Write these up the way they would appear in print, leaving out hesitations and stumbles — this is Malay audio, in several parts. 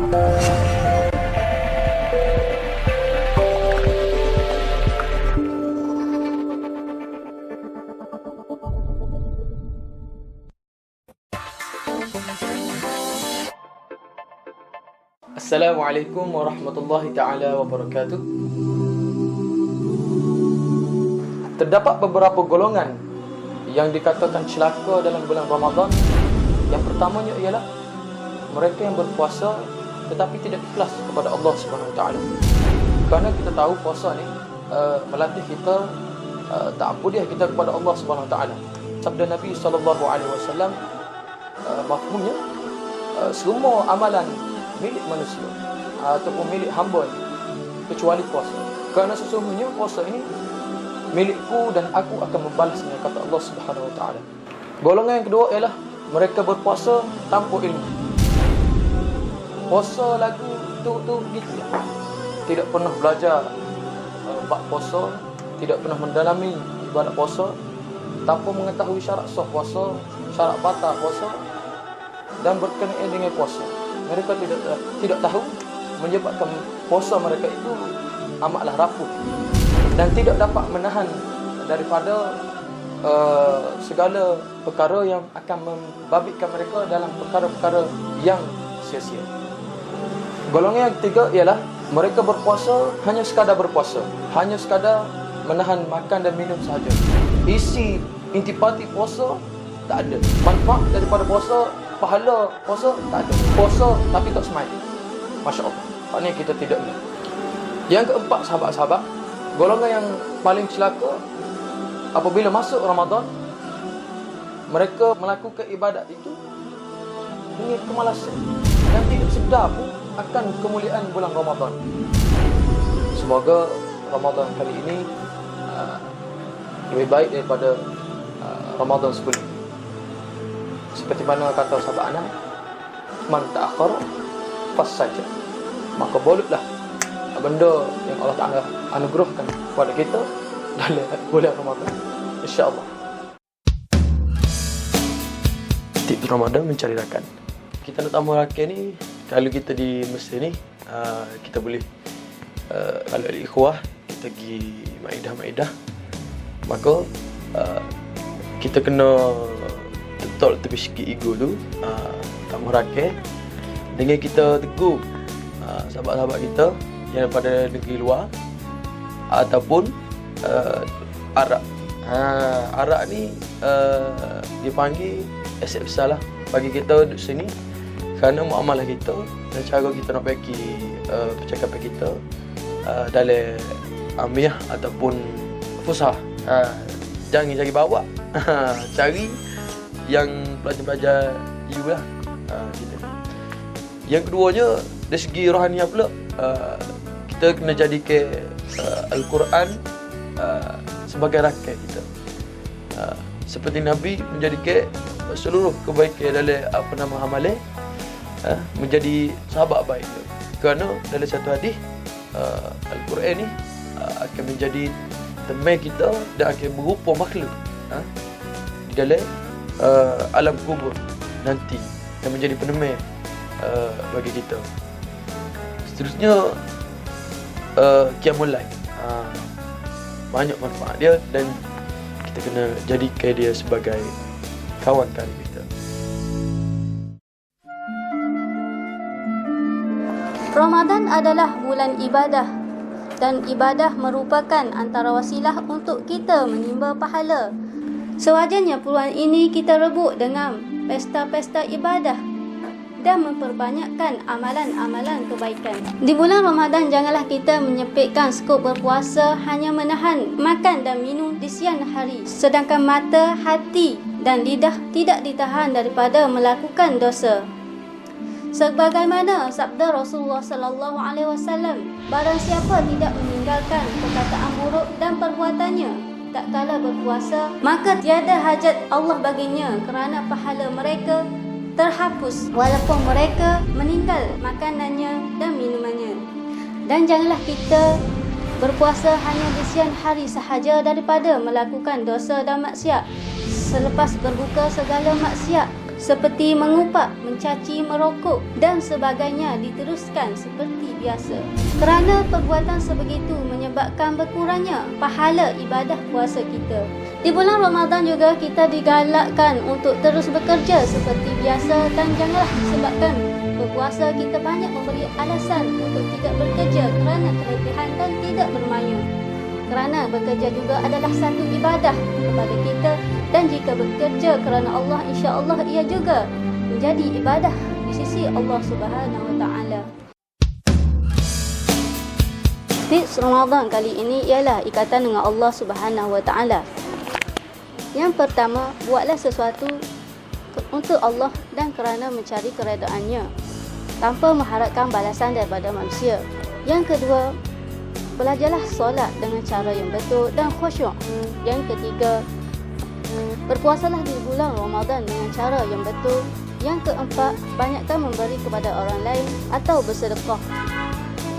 Assalamualaikum warahmatullahi ta'ala wabarakatuh. Terdapat beberapa golongan yang dikatakan celaka dalam bulan Ramadan. Yang pertamanya ialah mereka yang berpuasa tetapi tidak ikhlas kepada Allah Subhanahu Wa Taala. Kerana kita tahu puasa ni melatih kita ta'abbudiyah kita kepada Allah Subhanahu Wa Taala. Sabda Nabi sallallahu alaihi wasallam, mafhumnya semua amalan milik manusia ataupun milik hamba kecuali puasa. Kerana sesungguhnya puasa ini milikku dan aku akan membalasnya, kata Allah Subhanahu Wa Taala. Golongan yang kedua ialah mereka berpuasa tanpa ilmu. Puasa lagu tu gitu ya. Tidak pernah belajar bab puasa, tidak pernah mendalami ibadat puasa, tanpa mengetahui syarat sah puasa, syarat batal puasa dan berkenaan dengan puasa. Mereka tidak tahu menyebabkan puasa mereka itu amatlah rapuh dan tidak dapat menahan daripada segala perkara yang akan membabitkan mereka dalam perkara-perkara yang sia-sia. Golongan yang ketiga ialah mereka berpuasa hanya sekadar berpuasa, hanya sekadar menahan makan dan minum sahaja. Isi intipati puasa tak ada, manfaat daripada puasa, pahala puasa tak ada. Puasa tapi tak semai. Masya Allah. Maknanya kita tidak ni. Yang keempat, sahabat-sahabat, golongan yang paling celaka apabila masuk Ramadan, mereka melakukan ibadat itu dengan kemalasan dan tidak sedar pun akan kemuliaan bulan Ramadan. Semoga Ramadan kali ini lebih baik daripada Ramadan sebelum. Seperti mana kata sahabat Anas, man ta'akhkhara fasaja. Maka bolehlah benda yang Allah Ta'ala anugerahkan kepada kita dalam bulan Ramadan, insya-Allah. Tips Ramadan mencari rakan. Kita nak tambah rakan ni, kalau kita di Mesir ni, kita boleh kalau ada ikhwah, kita pergi maidah, maka kita kena tetap tepi sikit ego tu, tambah rakan dengan kita tegur sahabat-sahabat kita yang daripada negeri luar ataupun Arab. Arab ni dipanggil aset besar lah bagi kita duduk sini, kerana muamalah kita dan cara kita nak bagi percakapan kita dalam amiyah ataupun fusah. Jangan cari bawa, cari yang pelajar-pelajar you lah. Kita. Yang keduanya, dari segi rohaniah pula, kita kena jadikan Al-Quran sebagai rakan kita. Seperti Nabi menjadikan seluruh kebaikan dalam amalan menjadi sahabat baik. Kerana dalam satu hadis, Al-Quran ni akan menjadi teman kita dan akan berupa makhluk di dalam alam kubur nanti dan menjadi penemani bagi kita. Seterusnya Qiyamul Lail, banyak manfaat dia dan kita kena jadikan dia sebagai kawan karib kita. Ramadan adalah bulan ibadah dan ibadah merupakan antara wasilah untuk kita menimba pahala. Sewajarnya peluang ini kita rebut dengan pesta-pesta ibadah dan memperbanyakkan amalan-amalan kebaikan. Di bulan Ramadan, janganlah kita menyempitkan skop berpuasa hanya menahan makan dan minum di siang hari, sedangkan mata, hati dan lidah tidak ditahan daripada melakukan dosa. Sebagaimana sabda Rasulullah sallallahu alaihi wasallam, barang siapa tidak meninggalkan perkataan buruk dan perbuatannya tak kala berpuasa, maka tiada hajat Allah baginya, kerana pahala mereka terhapus walaupun mereka meninggal makanannya dan minumannya. Dan janganlah kita berpuasa hanya di siang hari sahaja daripada melakukan dosa dan maksiat. Selepas berbuka segala maksiat seperti mengupak, mencaci, merokok dan sebagainya diteruskan seperti biasa. Kerana perbuatan sebegitu menyebabkan berkurangnya pahala ibadah puasa kita. Di bulan Ramadan juga kita digalakkan untuk terus bekerja seperti biasa dan janganlah disebabkan berpuasa kita banyak memberi alasan untuk tidak bekerja kerana keletihan dan tidak bermaya. Kerana bekerja juga adalah satu ibadah kepada kita dan jika bekerja kerana Allah, insya-Allah ia juga menjadi ibadah di sisi Allah Subhanahu Wa Taala. Tips Ramadan kali ini ialah ikatan dengan Allah Subhanahu Wa Taala. Yang pertama, buatlah sesuatu untuk Allah dan kerana mencari keredaannya tanpa mengharapkan balasan daripada manusia. Yang kedua, belajarlah solat dengan cara yang betul dan khusyuk. Yang ketiga, berpuasalah di bulan Ramadan dengan cara yang betul. Yang keempat, banyakkan memberi kepada orang lain atau bersedekah.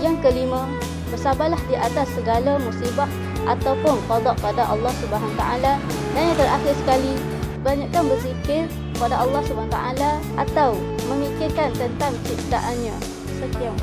Yang kelima, bersabarlah di atas segala musibah ataupun qada pada Allah Subhanahu Taala. Dan yang terakhir sekali, banyakkan berzikir kepada Allah Subhanahu Taala atau memikirkan tentang ciptaannya. Sekian.